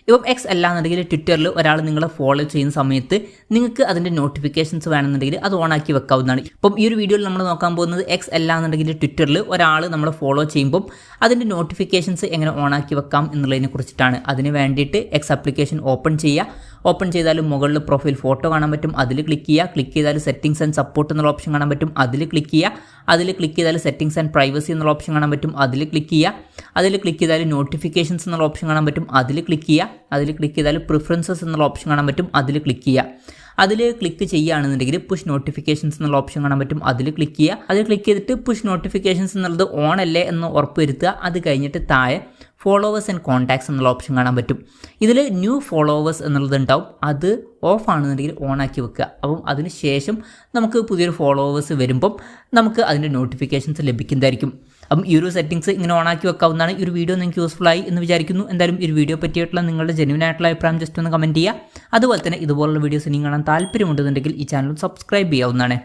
ഇപ്പം എക്സ് അല്ലാന്നുണ്ടെങ്കിൽ ട്വിറ്ററിൽ ഒരാൾ നിങ്ങളെ ഫോളോ ചെയ്യുന്ന സമയത്ത് നിങ്ങൾക്ക് അതിൻ്റെ നോട്ടിഫിക്കേഷൻസ് വേണമെന്നുണ്ടെങ്കിൽ അത് ഓണാക്കി വെക്കാവുന്നതാണ്. ഇപ്പം ഈ ഒരു വീഡിയോയിൽ നമ്മൾ നോക്കാൻ പോകുന്നത് എക്സ് അല്ലാന്നുണ്ടെങ്കിൽ ട്വിറ്ററിൽ ഒരാൾ നമ്മളെ ഫോളോ ചെയ്യുമ്പം അതിൻ്റെ നോട്ടിഫിക്കേഷൻസ് എങ്ങനെ ഓണാക്കി വെക്കാം എന്നുള്ളതിനെ കുറിച്ചിട്ടാണ്. അതിന് വേണ്ടിയിട്ട് എക്സ് ആപ്ലിക്കേഷൻ ഓപ്പൺ ചെയ്താൽ മുകളിൽ പ്രൊഫൈൽ ഫോട്ടോ കാണാൻ പറ്റും, അതിൽ ക്ലിക്ക് ചെയ്താൽ സെറ്റിംഗ്സ് ആൻഡ് സപ്പോർട്ട് എന്നുള്ള ഓപ്ഷൻ കാണാൻ പറ്റും, അതിൽ ക്ലിക്ക് ചെയ്താൽ സെറ്റിംഗ്സ് ആൻഡ് പ്രൈവസി എന്നുള്ള ഓപ്ഷൻ കാണാൻ പറ്റും, അതിൽ ക്ലിക്ക് ചെയ്താൽ നോട്ടിഫിക്കേഷൻസ് എന്നുള്ള ഓപ്ഷൻ കാണാൻ പറ്റും, അതിൽ ക്ലിക്ക് ചെയ്താൽ പ്രിഫറൻസസ് എന്നുള്ള ഓപ്ഷൻ കാണാൻ പറ്റും, അതിൽ ക്ലിക്ക് ചെയ്യുകയാണെന്നുണ്ടെങ്കിൽ പുഷ് നോട്ടിഫിക്കേഷൻസ് എന്നുള്ള ഓപ്ഷൻ കാണാൻ പറ്റും, അതിൽ ക്ലിക്ക് ചെയ്തിട്ട് പുഷ് നോട്ടിഫിക്കേഷൻസ് എന്നുള്ളത് ഓൺ അല്ലേ എന്ന് ഉറപ്പ് വരുത്തുക. അത് കഴിഞ്ഞിട്ട് താഴെ ഫോളോവേഴ്സ് ആൻഡ് കോൺടാക്ട്സ് എന്നുള്ള ഓപ്ഷൻ കാണാൻ പറ്റും. ഇതിൽ ന്യൂ ഫോളോവേഴ്സ് എന്നുള്ളത് ഉണ്ടാവും, അത് ഓഫ് ആണെന്നുണ്ടെങ്കിൽ ഓൺ ആക്കി വെക്കുക. അപ്പം അതിന് ശേഷം നമുക്ക് പുതിയൊരു ഫോളോവേഴ്സ് വരുമ്പം നമുക്ക് അതിൻ്റെ നോട്ടിഫിക്കേഷൻസ് ലഭിക്കുന്നതായിരിക്കും. അപ്പം ഈ ഒരു സെറ്റിംഗ്സ് ഇങ്ങനെ ഓണാക്കി വെക്കാവുന്നതാണ്. ഈ ഒരു വീഡിയോ നിങ്ങൾക്ക് യൂസ്ഫുൾ ആയി എന്ന് വിചാരിക്കുന്നു. എന്തായാലും ഈ ഒരു വീഡിയോ പറ്റിയിട്ടുള്ള നിങ്ങളുടെ ജെന്യൂൻ ആയിട്ടുള്ള അഭിപ്രായം ജസ്റ്റ് ഒന്ന് കമൻറ്റ് ചെയ്യുക. അതുപോലെ തന്നെ ഇതുപോലുള്ള വീഡിയോസ് ഇനി കാണാൻ താല്പര്യമുണ്ടെന്നുണ്ടെങ്കിൽ ഈ ചാനൽ സബ്സ്ക്രൈബ് ചെയ്യാവുന്നതാണ്.